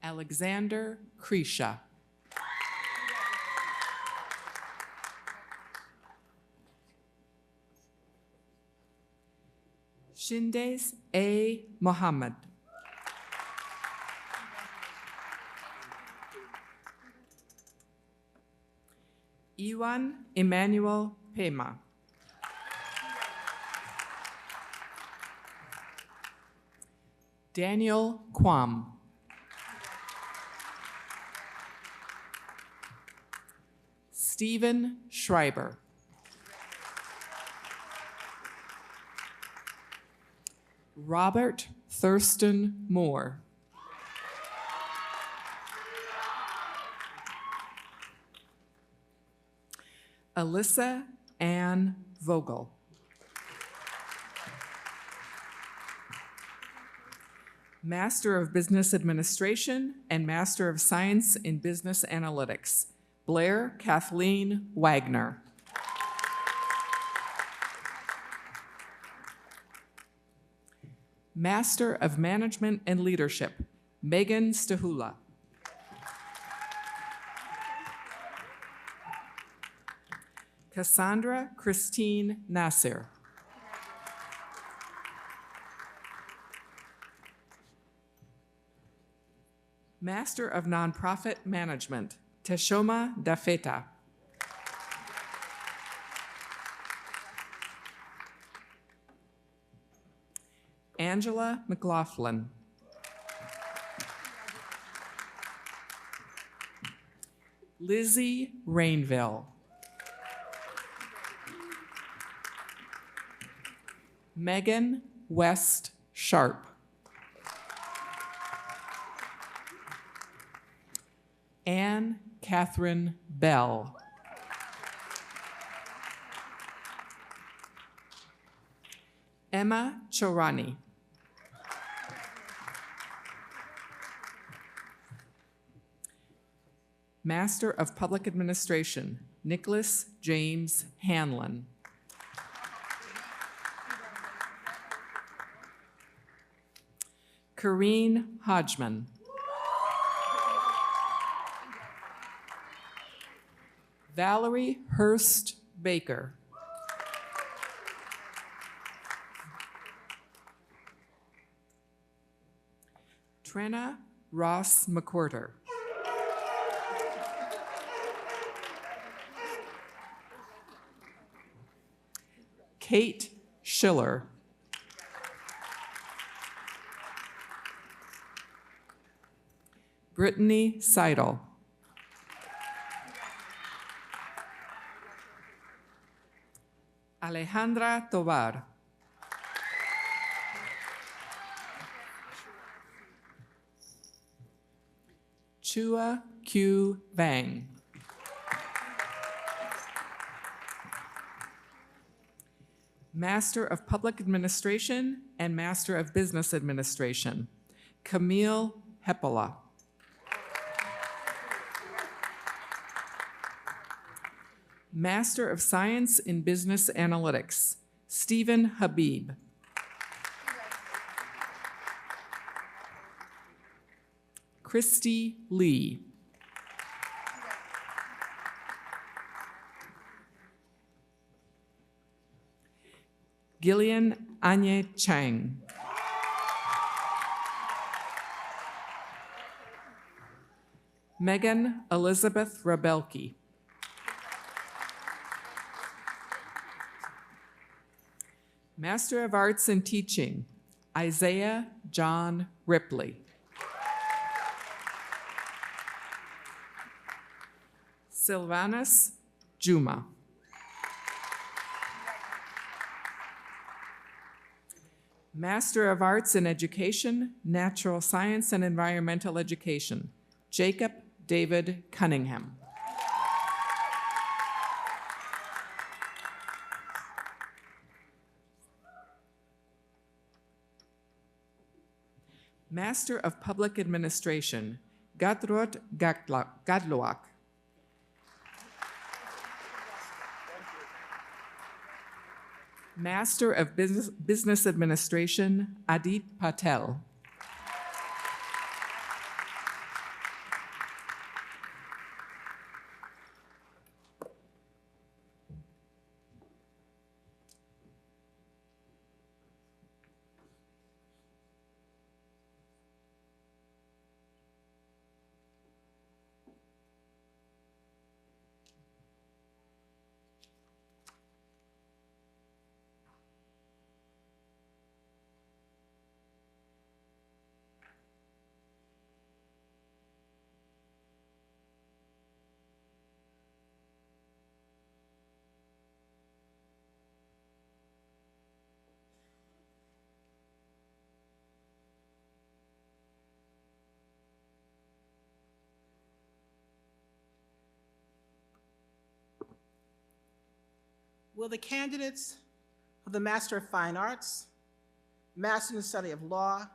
Alexander Krisha. Shindes A. Mohammed. Iwan Emmanuel Pema. Daniel Kwam. Stephen Schreiber. Robert Thurston Moore. Alyssa Ann Vogel. Master of Business Administration and Master of Science in Business Analytics, Blair Kathleen Wagner. Master of Management and Leadership, Megan Stahula. Cassandra Christine Nasser. Master of Nonprofit Management, Teshoma Dafeta. Angela McLaughlin. Lizzie Rainville. Megan West Sharp. Anne Catherine Bell. Emma Chorani. Master of Public Administration, Nicholas James Hanlon. Kareen Hodgman. Valerie Hurst Baker. Trenna Ross McWhirter. Kate Schiller. Brittany Seidel. Alejandra Tovar. Chua Q. Vang. Master of Public Administration and Master of Business Administration, Camille Hepola. Master of Science in Business Analytics, Stephen Habib. Christy Lee. Gillian Anye Chang. Megan Elizabeth Rabelke. Master of Arts in Teaching, Isaiah John Ripley. Sylvanus Juma. Master of Arts in Education, Natural Science and Environmental Education, Jacob David Cunningham. Master of Public Administration, Gadrot Gadloak. Master of Business Administration, Adit Patel. Will the candidates for the Master of Fine Arts, Master in the Study of Law,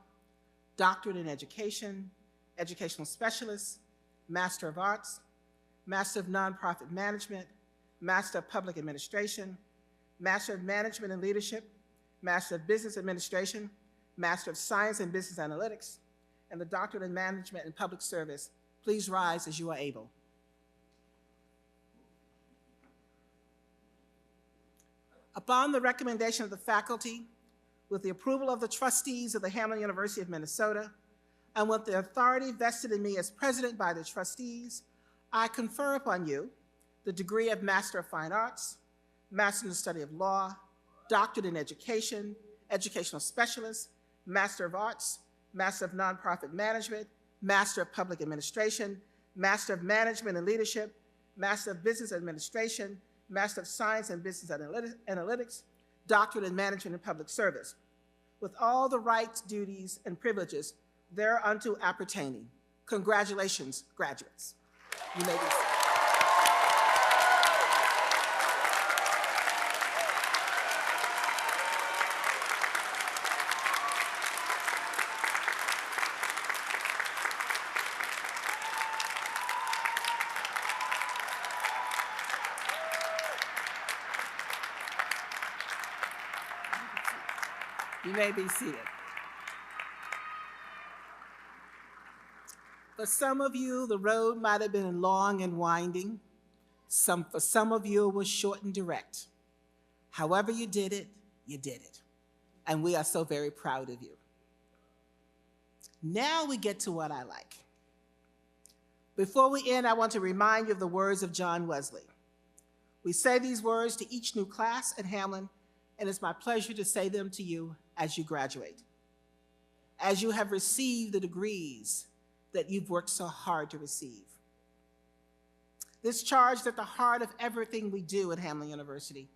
Doctorate in Education, Educational Specialist, Master of Arts, Master of Nonprofit Management, Master of Public Administration, Master of Management and Leadership, Master of Business Administration, Master of Science and Business Analytics, and the Doctorate in Management and Public Service, please rise as you are able. Upon the recommendation of the faculty, with the approval of the trustees of the Hamline University of Minnesota, and with the authority vested in me as president by the trustees, I confer upon you the degree of Master of Fine Arts, Master in the Study of Law, Doctorate in Education, Educational Specialist, Master of Arts, Master of Nonprofit Management, Master of Public Administration, Master of Management and Leadership, Master of Business Administration, Master of Science and Business Analytics, Doctorate in Management and Public Service, with all the rights, duties, and privileges thereunto appertaining. Congratulations, graduates. You may be seated. You may be seated. For some of you, the road might have been long and winding. For some of you, it was short and direct. However you did it, you did it. And we are so very proud of you. Now we get to what I like. Before we end, I want to remind you of the words of John Wesley. We say these words to each new class at Hamline and it's my pleasure to say them to you as you graduate, as you have received the degrees that you've worked so hard to receive. This charge is at the heart of everything we do at Hamline University.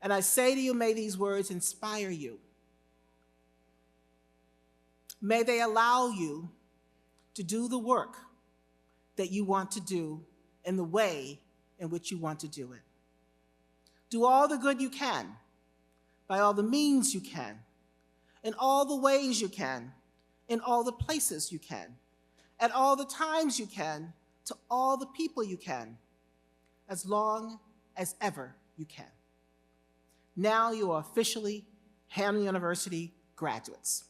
And I say to you, may these words inspire you. May they allow you to do the work that you want to do in the way in which you want to do it. Do all the good you can, by all the means you can, in all the ways you can, in all the places you can, at all the times you can, to all the people you can, as long as ever you can. Now you are officially Hamline University graduates.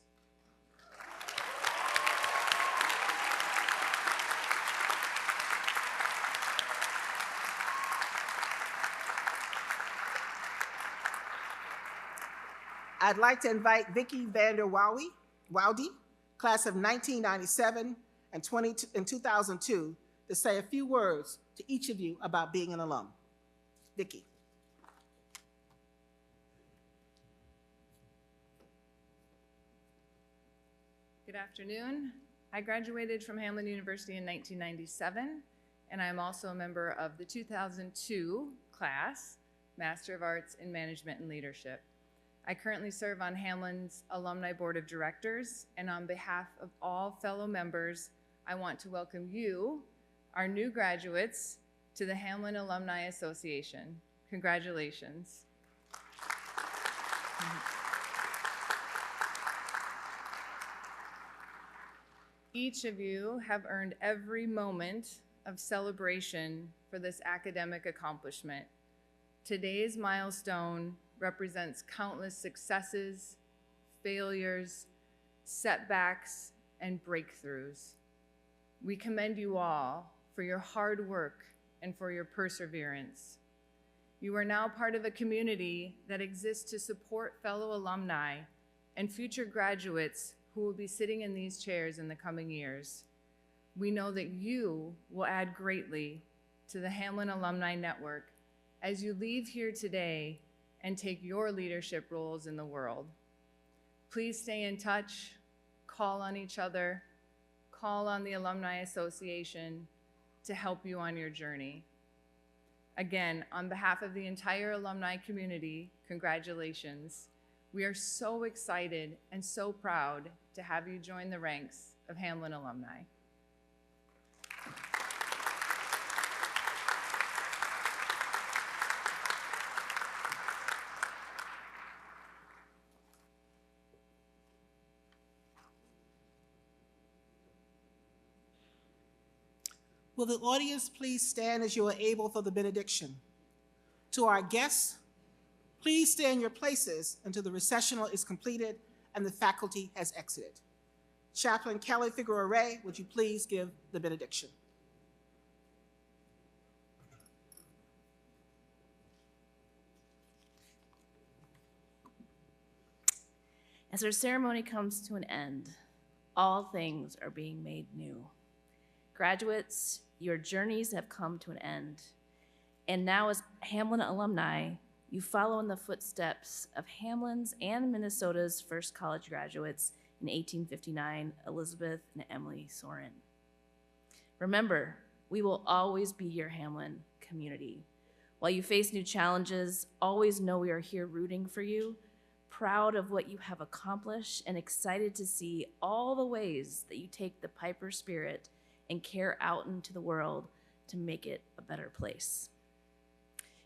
I'd like to invite Vicki Vander Woudy, class of 1997 and 2002, to say a few words to each of you about being an alum. Vicki. Good afternoon. I graduated from Hamline University in 1997, and I'm also a member of the 2002 class, Master of Arts in Management and Leadership. I currently serve on Hamline's Alumni Board of Directors, and on behalf of all fellow members, I want to welcome you, our new graduates, to the Hamline Alumni Association. Congratulations. Each of you have earned every moment of celebration for this academic accomplishment. Today's milestone represents countless successes, failures, setbacks, and breakthroughs. We commend you all for your hard work and for your perseverance. You are now part of a community that exists to support fellow alumni and future graduates who will be sitting in these chairs in the coming years. We know that you will add greatly to the Hamline Alumni Network as you leave here today and take your leadership roles in the world. Please stay in touch, call on each other, call on the Alumni Association to help you on your journey. Again, on behalf of the entire alumni community, congratulations. We are so excited and so proud to have you join the ranks of Hamline alumni. Will the audience please stand as you are able for the benediction? To our guests, please stay in your places until the recessional is completed and the faculty has exited. Chaplain Kelly Figueroa, would you please give the benediction? As our ceremony comes to an end, all things are being made new. Graduates, your journeys have come to an end. And now as Hamline alumni, you follow in the footsteps of Hamline's and Minnesota's first college graduates in 1859, Elizabeth and Emily Soren. Remember, we will always be your Hamline community. While you face new challenges, always know we are here rooting for you, proud of what you have accomplished, and excited to see all the ways that you take the Piper spirit and care out into the world to make it a better place.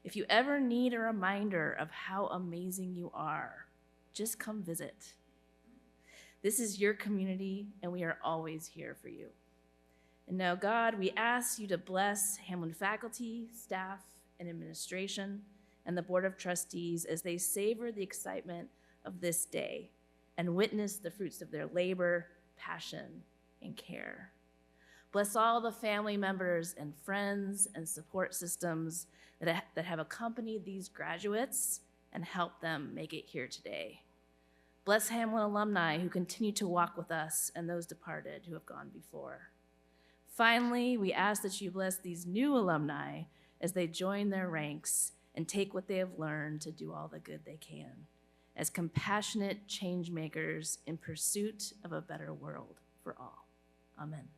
If you ever need a reminder of how amazing you are, just come visit. This is your community, and we are always here for you. And now, God, we ask you to bless Hamline faculty, staff, and administration, and the Board of Trustees as they savor the excitement of this day and witness the fruits of their labor, passion, and care. Bless all the family members and friends and support systems that have accompanied these graduates and helped them make it here today. Bless Hamline alumni who continue to walk with us and those departed who have gone before. Finally, we ask that you bless these new alumni as they join their ranks and take what they have learned to do all the good they can as compassionate change makers in pursuit of a better world for all. Amen.